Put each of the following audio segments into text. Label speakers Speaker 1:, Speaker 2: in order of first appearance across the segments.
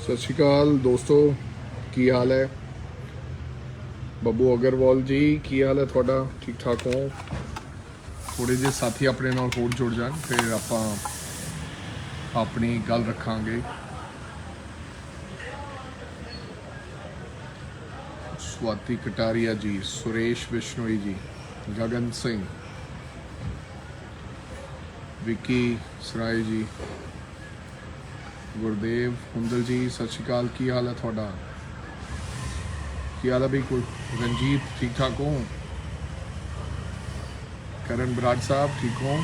Speaker 1: सत श्री अकाल दोस्तों, की हाल है। ਬੱਬੂ अग्रवाल जी की हाल है थोड़ा? ठीक ठाक हो? थोड़े जे साथी अपने नाल होर जुड़ जान, फिर आपां अपनी गल रखांगे। स्वाति कटारिया जी, सुरेश बिश्नोई जी, गगन सिंह, विकी सराय जी, गुरदेव हुंदल जी, सत श्री अकाल। की हाल है थोड़ा? की हाल है भी? कोई रंजीत ठीक ठाक हो? करण बराड़ साहब ठीक हो?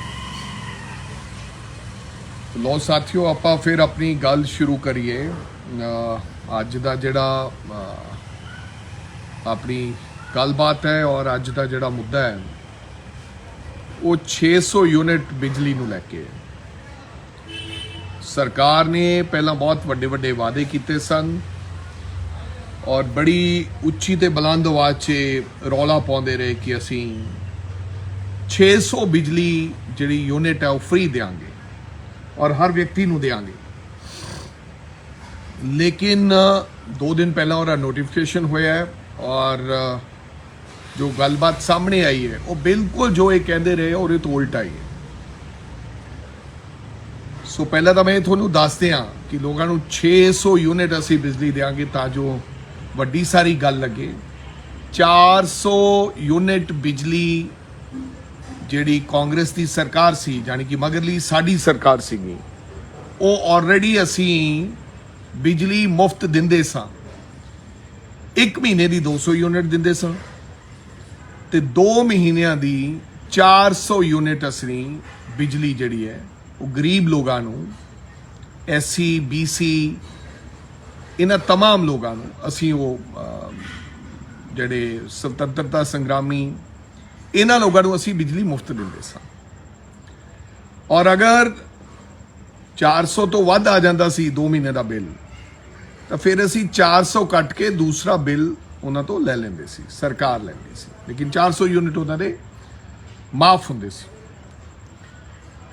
Speaker 1: तो लो साथियों, आपां फिर अपनी गल शुरू करिए। अज दा जिहड़ा अपनी गलबात है और अज दा जिहड़ा मुद्दा है वो 600 यूनिट बिजली नूं लैके है। सरकार ने पहला बहुत वड्डे वड्डे वादे किए सन और बड़ी उच्ची ते बुलंद आवाज़ च रौला पाउंदे रहे कि असी 600 बिजली जिहड़ी यूनिट है वो फ्री देंगे और हर व्यक्ति नूं देंगे। लेकिन 2 दिन पहला उहदा नोटिफिकेशन होया है और जो गलबात सामने आई है वो बिल्कुल जो ये कहते रहे और ये तो उल्टा ही है। सो पहला तो मैं थोनू दस दियां कि लोगों को 600 यूनिट असी बिजली देंगे ताजो वड्डी सारी गल लगे। 400 यूनिट बिजली जिहड़ी कांग्रेस की सरकार सी, यानी कि मगरली साडी सरकार सीगी, वो ऑलरेडी असी बिजली मुफ्त दिंदे सां। 1 महीने की 200 यूनिट दिंदे सां ते 2 महीनों की 400 यूनिट असी बिजली जिहड़ी है वो गरीब लोगों को, SC BC इन्हां तमाम लोगों को असी वो जिहड़े स्वतंत्रता संग्रामी इन्हां लोगों को असी बिजली मुफ्त दिंदे सां। और अगर 400 तो वध आ जाता सी 2 महीने का बिल, तो फिर असी 400 कट के दूसरा बिल उन्हां तो ले लेंदे सी, सरकार लैंदी सी। लेकिन 400 यूनिट उन्हां दे माफ हुंदे सी।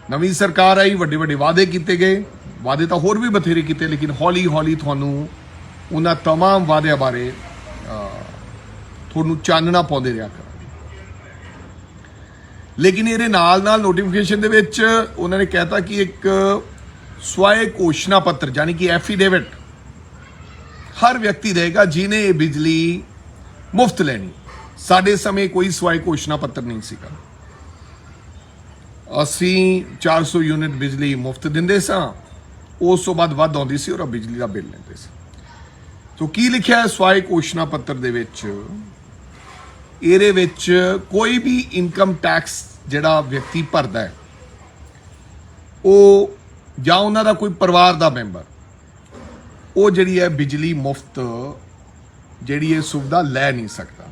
Speaker 1: नवी सरकार आई, वड्डे वड्डे वादे किए गए, वादे तो होर भी बथेरे किए, लेकिन हौली हौली थानू उन्हां तमाम वादियां बारे थानू चानना पाउंदे रहा करांगे। लेकिन ये नाल नाल नोटिफिकेशन दे विच उन्होंने कहता कि एक स्वय घोषणा पत्र यानी कि एफीडेविट हर व्यक्ति देगा जिन्हें ये बिजली मुफ्त लेनी। साडे समय कोई स्वय घोषणा पत्र नहीं सीगा। असी 400 यूनिट बिजली मुफ्त दिंदे सां, उस तो बाद वध आउंदी सी और बिजली का बिल लैंदे सी। तो की लिखिया है स्वय घोषणा पत्र दे विच? ਇਹਦੇ ਵਿੱਚ कोई भी इनकम टैक्स ਜਿਹੜਾ व्यक्ति भरदा है ਉਹ ਜਾਂ ਉਹਨਾਂ ਦਾ ਕੋਈ ਪਰਿਵਾਰ ਦਾ ਮੈਂਬਰ ਉਹ ਜਿਹੜੀ ਹੈ ਬਿਜਲੀ ਮੁਫਤ ਜਿਹੜੀ ਇਹ ਸੁਵਿਧਾ ਲੈ ਨਹੀਂ ਸਕਦਾ।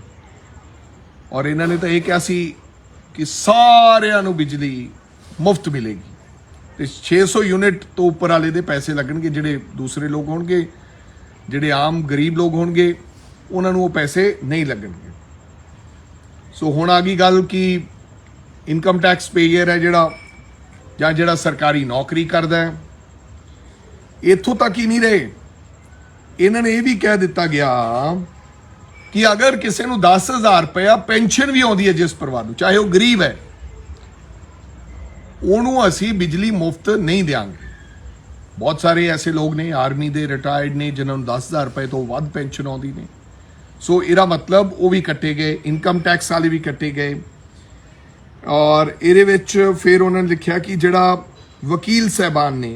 Speaker 1: ਔਰ ਇਹਨਾਂ ਨੇ ਤਾਂ ਇਹ ਕਿਹਾ ਸੀ ਕਿ ਸਾਰਿਆਂ ਨੂੰ ਬਿਜਲੀ ਮੁਫਤ ਮਿਲੇਗੀ ਤੇ 600 यूनिट ਤੋਂ ਉੱਪਰ ਵਾਲੇ ਦੇ ਪੈਸੇ ਲੱਗਣਗੇ। ਜਿਹੜੇ ਦੂਸਰੇ ਲੋਕ ਹੋਣਗੇ, ਜਿਹੜੇ ਆਮ ਗਰੀਬ ਲੋਕ ਹੋਣਗੇ, ਉਹਨਾਂ ਨੂੰ ਉਹ ਪੈਸੇ ਨਹੀਂ ਲੱਗਣਗੇ। सो हुण आ गई गल कि इनकम टैक्स पेयर है जिहड़ा सरकारी नौकरी करदा है, इत्थों तक ही नहीं रहे। इन्होंने ये भी कह दिता गया कि अगर किसी को 10,000 रुपया पेंशन भी आउंदी है जिस परिवार को, चाहे वह गरीब है, उन्होंने असी बिजली मुफ्त नहीं देंगे। बहुत सारे ऐसे लोग ने आर्मी के रिटायर्ड ने जिन्होंने 10,000 रुपये तो वध पेंशन आउंदी ने। सो इहदा मतलब वो भी कट्टे गए, इनकम टैक्स वाले भी कट्टे गए। और इहदे विच फिर उन्होंने लिखा कि जिहड़ा वकील साहबान ने,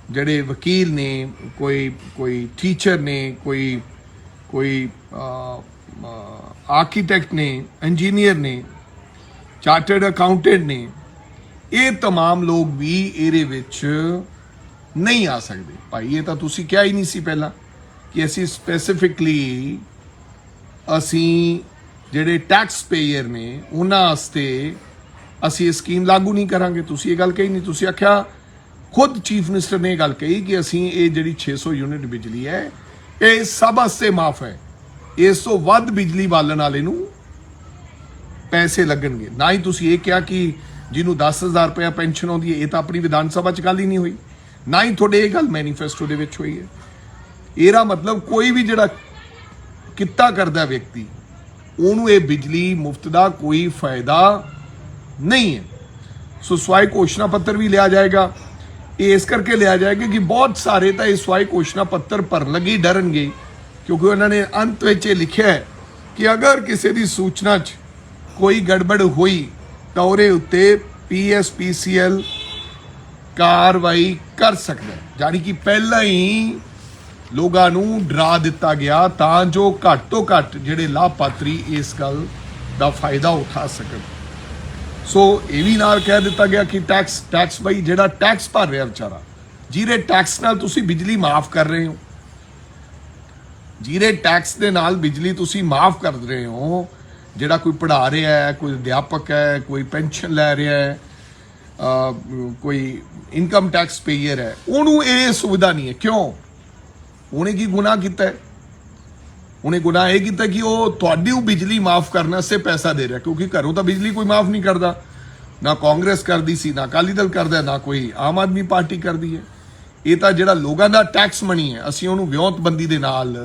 Speaker 1: जिहड़े वकील ने, कोई टीचर ने, कोई आर्कीटैक्ट ने, इंजीनियर ने, चार्टर्ड अकाउंटेंट ने, ये तमाम लोग भी इहदे विच नहीं आ सकते। भाई ये तो तुसीं क्या ही नहीं सी पहला कि असी स्पैसीफिकली असी जिहड़े टैक्स पेयर ने उन्हां वास्ते असी ये स्कीम लागू नहीं करांगे। तुसीं ये गल कही नहीं, तुसीं आख्या, खुद चीफ मिनिस्टर ने गल कही कि असी ये जिहड़ी 600 यूनिट बिजली है ये सब वास्ते माफ है, इस तो वध बिजली बालन वाले नूं पैसे लगणगे। ना ही तुसीं ये कहा कि जिन्होंने 10,000 रुपया पेंशन आउंदी है, ये तो अपनी विधान सभा च गल ही नहीं हुई। ਨਾ ਹੀ ਤੁਹਾਡੇ ਇਹ ਗੱਲ ਮੈਨੀਫੈਸਟੋ ਦੇ ਵਿੱਚ ਹੋਈ ਹੈ। ਇਹਦਾ ਮਤਲਬ ਕੋਈ ਵੀ ਜਿਹੜਾ ਕਿੱਤਾ ਕਰਦਾ ਵਿਅਕਤੀ ਉਹਨੂੰ ਇਹ ਬਿਜਲੀ ਮੁਫਤ ਦਾ ਕੋਈ ਫਾਇਦਾ ਨਹੀਂ ਹੈ। ਸੋ ਸਵਾਈ ਘੋਸ਼ਣਾ ਪੱਤਰ ਵੀ ਲਿਆ ਜਾਏਗਾ। ਇਹ ਇਸ ਕਰਕੇ ਲਿਆ ਜਾਏਗਾ ਕਿ ਬਹੁਤ ਸਾਰੇ ਤਾਂ ਇਹ ਸਵਾਈ ਘੋਸ਼ਣਾ ਪੱਤਰ ਭਰਨ ਲੱਗੇ ਡਰਨਗੇ, ਕਿਉਂਕਿ ਉਹਨਾਂ ਨੇ ਅੰਤ ਵਿੱਚ ਇਹ ਲਿਖਿਆ ਹੈ ਕਿ ਅਗਰ ਕਿਸੇ ਦੀ ਸੂਚਨਾ 'ਚ ਕੋਈ ਗੜਬੜ ਹੋਈ ਤਾਂ ਉਹਦੇ ਉੱਤੇ PSPCL ਕਾਰਵਾਈ ਕਰ ਸਕਦਾ ਹੈ। ਜਾਨੀ ਕਿ ਪਹਿਲਾਂ ਹੀ ਲੋਕਾਂ ਨੂੰ ਡਰਾ ਦਿੱਤਾ ਗਿਆ ਤਾਂ ਜੋ ਘੱਟ ਤੋਂ ਘੱਟ ਜਿਹੜੇ ਲਾਭਪਾਤਰੀ ਇਸ ਗੱਲ ਦਾ ਫਾਇਦਾ ਉਠਾ ਸਕਣ। ਸੋ ਇਹ ਵੀ ਨਾਲ ਕਹਿ ਦਿੱਤਾ ਗਿਆ ਕਿ ਟੈਕਸ ਬਈ ਜਿਹੜਾ ਟੈਕਸ ਭਰ ਰਿਹਾ ਵਿਚਾਰਾ, ਜਿਹਦੇ ਟੈਕਸ ਨਾਲ ਤੁਸੀਂ ਬਿਜਲੀ ਮਾਫ ਕਰ ਰਹੇ ਹੋ, ਜਿਹਦੇ ਟੈਕਸ ਦੇ ਨਾਲ ਬਿਜਲੀ ਤੁਸੀਂ ਮਾਫ ਕਰ ਰਹੇ ਹੋ, ਜਿਹੜਾ ਕੋਈ ਪੜ੍ਹਾ ਰਿਹਾ ਹੈ, ਕੋਈ ਅਧਿਆਪਕ ਹੈ, ਕੋਈ ਪੈਨਸ਼ਨ ਲੈ ਰਿਹਾ ਹੈ, ਕੋਈ ਇਨਕਮ ਟੈਕਸ ਪੇਅਰ ਹੈ, ਉਹਨੂੰ ਇਹ ਸੁਵਿਧਾ ਨਹੀਂ ਹੈ। ਕਿਉਂ? ਉਹਨੇ ਕੀ ਗੁਨਾਹ ਕੀਤਾ ਹੈ? ਉਹਨੇ ਗੁਨਾਹ ਇਹ ਕੀਤਾ ਕਿ ਉਹ ਤੁਹਾਡੀ ਉਹ ਬਿਜਲੀ ਮਾਫ ਕਰਨ ਵਾਸਤੇ ਪੈਸਾ ਦੇ ਰਿਹਾ, ਕਿਉਂਕਿ ਘਰੋਂ ਤਾਂ ਬਿਜਲੀ ਕੋਈ ਮਾਫ ਨਹੀਂ ਕਰਦਾ, ਨਾ ਕਾਂਗਰਸ ਕਰਦੀ ਸੀ, ਨਾ ਅਕਾਲੀ ਦਲ ਕਰਦਾ, ਨਾ ਕੋਈ ਆਮ ਆਦਮੀ ਪਾਰਟੀ ਕਰਦੀ ਹੈ। ਇਹ ਤਾਂ ਜਿਹੜਾ ਲੋਕਾਂ ਦਾ ਟੈਕਸ ਮਨੀ ਹੈ, ਅਸੀਂ ਉਹਨੂੰ ਵਿਉਂਤਬੰਦੀ ਦੇ ਨਾਲ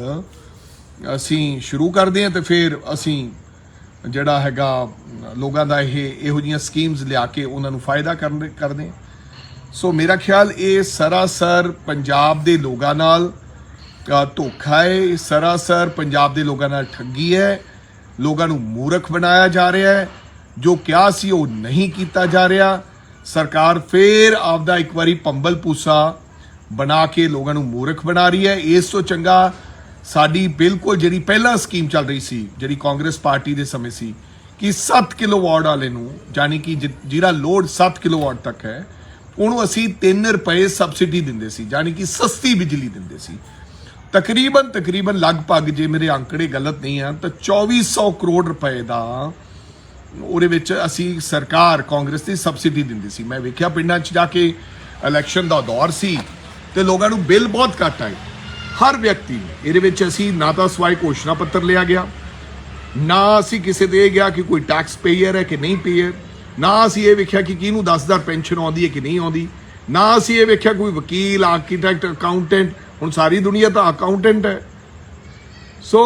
Speaker 1: ਅਸੀਂ ਸ਼ੁਰੂ ਕਰਦੇ ਹਾਂ ਤੇ ਫਿਰ ਅਸੀਂ ਜਿਹੜਾ ਹੈਗਾ ਲੋਕਾਂ ਦਾ ਇਹੋ ਜਿਹੀਆਂ ਸਕੀਮਸ ਲਿਆ ਕੇ ਉਹਨਾਂ ਨੂੰ ਫਾਇਦਾ ਕਰਦੇ ਹਾਂ। ਸੋ ਮੇਰਾ ਖਿਆਲ ਇਹ ਸਰਾਸਰ ਪੰਜਾਬ ਦੇ ਲੋਕਾਂ ਨਾਲ ਧੋਖਾ ਹੈ, ਸਰਾਸਰ ਪੰਜਾਬ ਦੇ ਲੋਕਾਂ ਨਾਲ ਠੱਗੀ ਹੈ। ਲੋਕਾਂ ਨੂੰ ਮੂਰਖ ਬਣਾਇਆ ਜਾ ਰਿਹਾ ਹੈ, ਜੋ ਕਿਹਾ ਸੀ ਉਹ ਨਹੀਂ ਕੀਤਾ ਜਾ ਰਿਹਾ। ਸਰਕਾਰ ਫੇਰ ਆਪਦਾ ਇੱਕ ਵਾਰੀ ਪੰਬਲ ਪੂਸਾ ਬਣਾ ਕੇ ਲੋਕਾਂ ਨੂੰ ਮੂਰਖ ਬਣਾ ਰਹੀ ਹੈ। ਇਸ ਤੋਂ ਚੰਗਾ ਸਾਡੀ ਬਿਲਕੁਲ ਜਿਹੜੀ ਪਹਿਲਾਂ ਸਕੀਮ ਚੱਲ ਰਹੀ ਸੀ, ਜਿਹੜੀ ਕਾਂਗਰਸ ਪਾਰਟੀ ਦੇ ਸਮੇਂ ਸੀ, ਕਿ 7 ਕਿਲੋਵਾਟ ਵਾਲੇ ਨੂੰ, ਜਾਨੀ ਕਿ ਜਿਹੜਾ ਲੋਡ 7 ਕਿਲੋਵਾਟ ਤੱਕ ਹੈ, ਉਹਨੂੰ ਅਸੀਂ 3 ਰੁਪਏ ਸਬਸਿਡੀ ਦਿੰਦੇ ਸੀ, ਜਾਨੀ ਕਿ ਸਸਤੀ ਬਿਜਲੀ ਦਿੰਦੇ ਸੀ। ਤਕਰੀਬਨ ਲਗਭਗ, ਜੇ ਮੇਰੇ ਅੰਕੜੇ ਗਲਤ ਨਹੀਂ ਹਨ, ਤਾਂ 2400 ਕਰੋੜ ਰੁਪਏ ਦਾ ਉਹਦੇ ਵਿੱਚ ਅਸੀਂ ਸਰਕਾਰ ਕਾਂਗਰਸ ਦੀ ਸਬਸਿਡੀ ਦਿੰਦੀ ਸੀ। ਮੈਂ ਵੇਖਿਆ ਪਿੰਡਾਂ 'ਚ ਜਾ ਕੇ, ਇਲੈਕਸ਼ਨ ਦਾ ਦੌਰ ਸੀ ਤੇ ਲੋਕਾਂ ਨੂੰ ਬਿੱਲ ਬਹੁਤ ਘੱਟ ਆਏ, ਹਰ ਵਿਅਕਤੀ ਨੂੰ। ਇਹਦੇ ਵਿੱਚ ਅਸੀਂ ਨਾ ਤਾਂ ਸਵਾਈ ਘੋਸ਼ਣਾ ਪੱਤਰ ਲਿਆ ਗਿਆ, ਨਾ ਅਸੀਂ ਕਿਸੇ ਦੇ ਗਿਆ ਕਿ ਕੋਈ ਟੈਕਸ ਪੇਅਰ ਹੈ ਕਿ ਨਹੀਂ ਪੇਅਰ, ਨਾ ਅਸੀਂ ਇਹ ਵੇਖਿਆ ਕਿ ਕਿਹਨੂੰ 10,000 ਪੈਨਸ਼ਨ ਆਉਂਦੀ ਹੈ ਕਿ ਨਹੀਂ ਆਉਂਦੀ, ਨਾ ਅਸੀਂ ਇਹ ਵੇਖਿਆ ਕੋਈ ਵਕੀਲ, ਆਰਕੀਟੈਕਟ, ਅਕਾਊਂਟੈਂਟ, ਹੁਣ ਸਾਰੀ ਦੁਨੀਆ ਤਾਂ ਅਕਾਊਂਟੈਂਟ ਹੈ। ਸੋ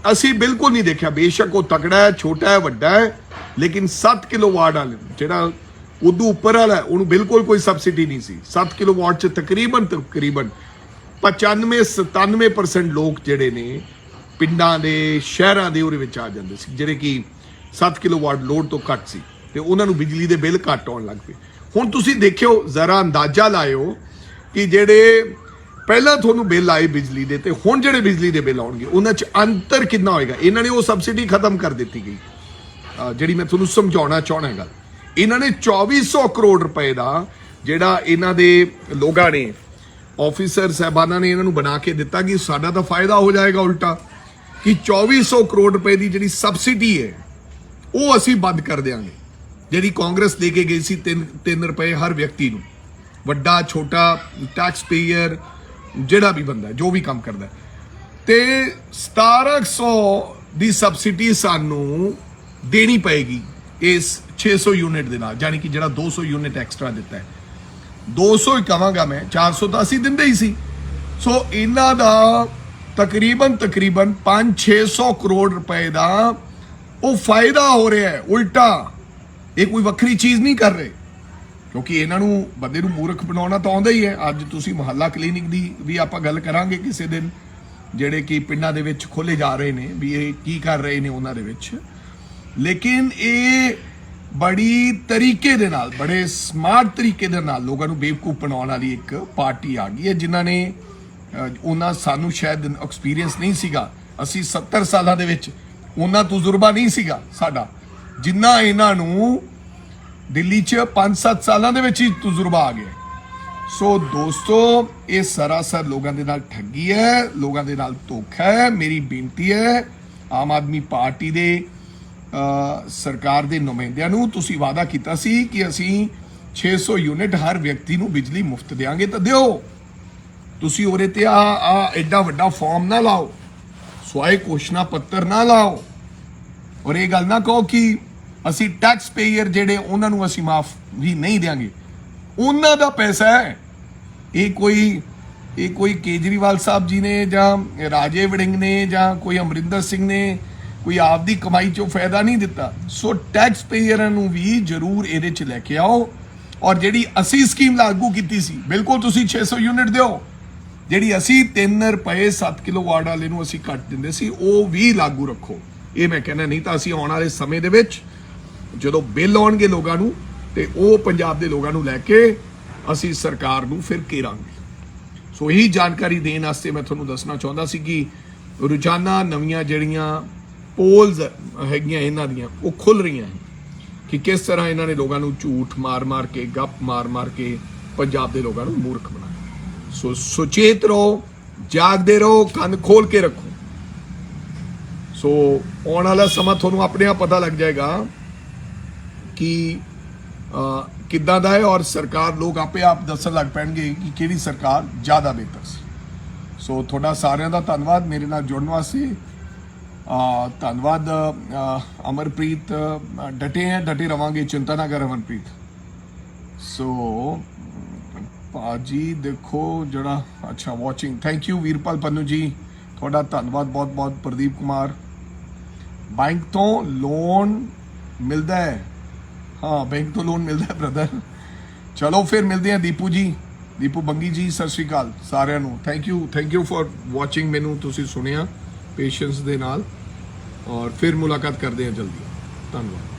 Speaker 1: ਅਸੀਂ ਬਿਲਕੁਲ ਨਹੀਂ ਦੇਖਿਆ, ਬੇਸ਼ੱਕ ਉਹ ਤਕੜਾ ਹੈ, ਛੋਟਾ ਹੈ, ਵੱਡਾ ਹੈ, ਲੇਕਿਨ 7 ਕਿਲੋਵਾਟ ਵਾਲੇ ਜਿਹੜਾ ਉਦੋਂ ਉੱਪਰ ਵਾਲਾ ਹੈ ਉਹਨੂੰ ਬਿਲਕੁਲ ਕੋਈ ਸਬਸਿਡੀ ਨਹੀਂ ਸੀ। 7 ਕਿਲੋਵਾਟ 'ਚ ਤਕਰੀਬਨ 95-97% ਲੋਕ ਜਿਹੜੇ ਨੇ ਪਿੰਡਾਂ ਦੇ, ਸ਼ਹਿਰਾਂ ਦੇ ਉਹਦੇ ਵਿੱਚ ਆ ਜਾਂਦੇ ਸੀ, ਜਿਹੜੇ ਕਿ 7 ਕਿਲੋਵਾਟ ਲੋਡ ਤੋਂ ਘੱਟ ਸੀ, ਤੇ ਉਹਨਾਂ ਨੂੰ ਬਿਜਲੀ ਦੇ ਬਿੱਲ ਘੱਟ ਆਉਣ ਲੱਗ ਪਏ। ਹੁਣ ਤੁਸੀਂ ਦੇਖਿਓ, ਜ਼ਰਾ ਅੰਦਾਜ਼ਾ ਲਾਇਓ ਕਿ ਜਿਹੜੇ ਪਹਿਲਾਂ ਤੁਹਾਨੂੰ ਬਿੱਲ ਆਏ ਬਿਜਲੀ ਦੇ ਤੇ ਹੁਣ ਜਿਹੜੇ ਬਿਜਲੀ ਦੇ ਬਿੱਲ ਆਉਣਗੇ ਉਹਨਾਂ 'ਚ ਅੰਤਰ ਕਿੰਨਾ ਹੋਏਗਾ। ਇਹਨਾਂ ਨੇ ਉਹ ਸਬਸਿਡੀ ਖਤਮ ਕਰ ਦਿੱਤੀ ਗਈ, ਜਿਹੜੀ ਮੈਂ ਤੁਹਾਨੂੰ ਸਮਝਾਉਣਾ ਚਾਹਣਾ ਹੈਗਾ। ਇਹਨਾਂ ਨੇ 2400 ਕਰੋੜ ਰੁਪਏ ਦਾ ਜਿਹੜਾ ਇਹਨਾਂ ਦੇ ਲੋਕਾਂ ਨੇ, ਆਫੀਸਰ ਸਾਹਿਬਾਨਾਂ ਨੇ ਇਹਨਾਂ ਨੂੰ ਬਣਾ ਕੇ ਦਿੱਤਾ ਕਿ ਸਾਡਾ ਤਾਂ ਫਾਇਦਾ ਹੋ ਜਾਏਗਾ ਉਲਟਾ, ਕਿ 2400 ਕਰੋੜ ਰੁਪਏ ਦੀ ਜਿਹੜੀ ਸਬਸਿਡੀ ਹੈ ਉਹ ਅਸੀਂ ਬੰਦ ਕਰ ਦਿਆਂਗੇ, ਜਿਹੜੀ ਕਾਂਗਰਸ ਦੇ ਕੇ ਗਈ ਸੀ 3 ਰੁਪਏ ਹਰ ਵਿਅਕਤੀ ਨੂੰ, ਵੱਡਾ ਛੋਟਾ, ਟੈਕਸ ਪੇਅਰ, ਜਿਹੜਾ ਵੀ ਬੰਦਾ ਜੋ ਵੀ ਕੰਮ ਕਰਦਾ। ਤੇ 1700 ਦੀ ਸਬਸਿਡੀ ਸਾਨੂੰ ਦੇਣੀ ਪਏਗੀ ਇਸ 600 ਯੂਨਿਟ ਦੇ ਨਾਲ, ਜਾਨੀ ਕਿ ਜਿਹੜਾ 200 ਯੂਨਿਟ ਐਕਸਟਰਾ ਦਿੱਤਾ ਹੈ। 200 ਹੀ ਕਹਾਂਗਾ ਮੈਂ, 400 ਤਾਂ ਅਸੀਂ ਦਿੰਦੇ ਹੀ ਸੀ। ਸੋ ਇਹਨਾਂ ਦਾ ਤਕਰੀਬਨ 500-600 ਕਰੋੜ ਰੁਪਏ ਦਾ ਉਹ ਫਾਇਦਾ ਹੋ ਰਿਹਾ ਹੈ ਉਲਟਾ। ਇਹ ਕੋਈ ਵੱਖਰੀ ਚੀਜ਼ ਨਹੀਂ ਕਰ ਰਹੇ, ਕਿਉਂਕਿ ਇਹਨਾਂ ਨੂੰ ਬੰਦੇ ਨੂੰ ਮੂਰਖ ਬਣਾਉਣਾ ਤਾਂ ਆਉਂਦਾ ਹੀ ਹੈ। ਅੱਜ ਤੁਸੀਂ ਮੁਹੱਲਾ ਕਲੀਨਿਕ ਦੀ ਵੀ ਆਪਾਂ ਗੱਲ ਕਰਾਂਗੇ ਕਿਸੇ ਦਿਨ, ਜਿਹੜੇ ਕਿ ਪਿੰਡਾਂ ਦੇ ਵਿੱਚ ਖੋਲੇ ਜਾ ਰਹੇ ਨੇ, ਵੀ ਇਹ ਕੀ ਕਰ ਰਹੇ ਨੇ ਉਹਨਾਂ ਦੇ ਵਿੱਚ। ਲੇਕਿਨ ਇਹ ਬੜੀ ਤਰੀਕੇ ਦੇ ਨਾਲ, ਬੜੇ ਸਮਾਰਟ ਤਰੀਕੇ ਦੇ ਨਾਲ ਲੋਕਾਂ ਨੂੰ ਬੇਵਕੂਫ ਬਣਾਉਣ ਵਾਲੀ ਇੱਕ ਪਾਰਟੀ ਆ ਗਈ ਹੈ, ਜਿਨ੍ਹਾਂ ਨੇ ਉਹਨਾਂ ਸਾਨੂੰ ਸ਼ਾਇਦ ਐਕਸਪੀਰੀਅੰਸ ਨਹੀਂ ਸੀਗਾ, ਅਸੀਂ 70 ਸਾਲਾਂ ਦੇ ਵਿੱਚ ਉਹਨਾਂ ਤਜਰਬਾ ਨਹੀਂ ਸੀਗਾ ਸਾਡਾ, ਜਿੰਨਾ ਇਹਨਾਂ ਨੂੰ ਦਿੱਲੀ 'ਚ 5-7 ਸਾਲਾਂ ਦੇ ਵਿੱਚ ਹੀ ਤਜਰਬਾ ਆ ਗਿਆ। ਸੋ ਦੋਸਤੋ, ਇਹ ਸਰਾਸਰ ਲੋਕਾਂ ਦੇ ਨਾਲ ਠੱਗੀ ਹੈ, ਲੋਕਾਂ ਦੇ ਨਾਲ ਧੋਖਾ ਹੈ। ਮੇਰੀ ਬੇਨਤੀ ਹੈ ਆਮ ਆਦਮੀ ਪਾਰਟੀ ਦੇ ਸਰਕਾਰ ਦੇ ਨੁਮਾਇੰਦਿਆਂ ਨੂੰ, ਤੁਸੀਂ ਵਾਅਦਾ ਕੀਤਾ ਸੀ ਕਿ ਅਸੀਂ 600 ਯੂਨਿਟ ਹਰ ਵਿਅਕਤੀ ਨੂੰ ਬਿਜਲੀ ਮੁਫਤ ਦੇਵਾਂਗੇ, ਤਾਂ ਦਿਓ। ਤੁਸੀਂ ਉਹਦੇ ਤੇ ਐਡਾ ਵੱਡਾ ਫਾਰਮ ਨਾ ਲਾਓ, ਸਵਾਈ ਘੋਸ਼ਣਾ ਪੱਤਰ ਨਾ ਲਾਓ, ਔਰ ਇਹ ਗੱਲ ਨਾ ਕਹੋ ਕਿ ਅਸੀਂ ਟੈਕਸ ਪੇਅਰ ਜਿਹੜੇ ਉਹਨਾਂ ਨੂੰ ਅਸੀਂ ਮਾਫ ਵੀ ਨਹੀਂ ਦੇਵਾਂਗੇ। ਉਹਨਾਂ ਦਾ ਪੈਸਾ ਹੈ। ਇਹ ਕੋਈ ਕੇਜਰੀਵਾਲ ਸਾਹਿਬ ਜੀ ਨੇ ਜਾਂ ਰਾਜੇ ਵੜਿੰਗ ਨੇ ਜਾਂ ਕੋਈ ਅਮਰਿੰਦਰ ਸਿੰਘ ਨੇ ਕੋਈ ਆਪਦੀ ਕਮਾਈ ਚੋਂ ਫਾਇਦਾ ਨਹੀਂ ਦਿੱਤਾ। ਸੋ ਟੈਕਸ ਪੇਅਰਾਂ ਨੂੰ ਵੀ ਜ਼ਰੂਰ ਇਹਦੇ 'ਚ ਲੈ ਕੇ ਆਓ। ਔਰ ਜਿਹੜੀ ਅਸੀਂ ਸਕੀਮ ਲਾਗੂ ਕੀਤੀ ਸੀ, ਬਿਲਕੁਲ ਤੁਸੀਂ 600 ਯੂਨਿਟ ਦਿਓ, ਜਿਹੜੀ ਅਸੀਂ 3 ਰੁਪਏ 7 ਕਿਲੋਵਾਟ ਵਾਲੇ ਨੂੰ ਅਸੀਂ ਕੱਟ ਦਿੰਦੇ ਸੀ, ਉਹ ਵੀ ਲਾਗੂ ਰੱਖੋ। ਇਹ ਮੈਂ ਕਹਿੰਦਾ, ਨਹੀਂ ਤਾਂ ਅਸੀਂ ਆਉਣ ਵਾਲੇ ਸਮੇਂ ਦੇ ਵਿੱਚ ਜਦੋਂ ਬਿੱਲ ਆਉਣਗੇ ਲੋਕਾਂ ਨੂੰ, ਤੇ ਉਹ ਪੰਜਾਬ ਦੇ ਲੋਕਾਂ ਨੂੰ ਲੈ ਕੇ ਅਸੀਂ ਸਰਕਾਰ ਨੂੰ ਫਿਰ ਘੇਰਾਂਗੇ। ਸੋ ਇਹੀ ਜਾਣਕਾਰੀ ਦੇਣ ਵਾਸਤੇ ਮੈਂ ਤੁਹਾਨੂੰ ਦੱਸਣਾ ਚਾਹੁੰਦਾ ਸੀ ਕਿ ਰੋਜ਼ਾਨਾ ਨਵੀਆਂ ਜਿਹੜੀਆਂ ਪੋਲਸ ਹੈਗੀਆਂ ਇਹਨਾਂ ਦੀਆਂ ਉਹ ਖੁੱਲ ਰਹੀਆਂ ਹਨ ਕਿ ਕਿਸ ਤਰ੍ਹਾਂ ਇਹਨਾਂ ਨੇ ਲੋਕਾਂ ਨੂੰ ਝੂਠ ਮਾਰ ਕੇ, ਗੱਪ ਮਾਰ ਕੇ ਪੰਜਾਬ ਦੇ ਲੋਕਾਂ ਨੂੰ ਮੂਰਖ ਬਣਾਇਆ। ਸੋ ਸੁਚੇਤ ਰਹੋ, ਜਾਗਦੇ ਰਹੋ, ਕੰਨ ਖੋਲ ਕੇ ਰੱਖੋ। ਸੋ ਆਉਣ ਵਾਲਾ ਸਮਾਂ ਤੁਹਾਨੂੰ ਆਪਣੇ ਆਪ ਪਤਾ ਲੱਗ ਜਾਏਗਾ ਕਿ ਕਿੱਦਾਂ ਦਾ ਹੈ, ਔਰ ਸਰਕਾਰ ਲੋਕ ਆਪੇ ਆਪ ਦੱਸਣ ਲੱਗ ਪੈਣਗੇ ਕਿ ਕਿਹੜੀ ਸਰਕਾਰ ਜ਼ਿਆਦਾ ਬਿਹਤਰ ਸੀ। ਸੋ ਤੁਹਾਡਾ ਸਾਰਿਆਂ ਦਾ ਧੰਨਵਾਦ ਮੇਰੇ ਨਾਲ ਜੁੜਨ ਵਾਸਤੇ। ਧੰਨਵਾਦ ਅਮਰਪ੍ਰੀਤ, ਡਟੇ ਰਵਾਂਗੇ, ਚਿੰਤਾ ਨਾ ਕਰ ਅਮਰਪ੍ਰੀਤ। ਸੋ ਭਾਜੀ ਦੇਖੋ ਜਿਹੜਾ ਅੱਛਾ watching, thank you Veerpal Pannu ਜੀ, ਤੁਹਾਡਾ ਧੰਨਵਾਦ ਬਹੁਤ ਬਹੁਤ। ਪ੍ਰਦੀਪ ਕੁਮਾਰ, ਬੈਂਕ ਤੋਂ ਲੋਨ ਮਿਲਦਾ ਹੈ? हाँ, बैंक तो लोन मिलता है ब्रदर। चलो फिर मिलते हैं दीपू जी, दीपू बंगी जी, सत श्री अकाल सारिਆਂ ਨੂੰ। Thank you for watching. ਮੈਨੂੰ ਤੁਸੀਂ ਸੁਣਿਆ ਪੇਸ਼ੈਂਸ ਦੇ ਨਾਲ, ਔਰ ਫਿਰ ਮੁਲਾਕਾਤ ਕਰਦੇ ਹਾਂ ਜਲਦੀ। ਧੰਨਵਾਦ।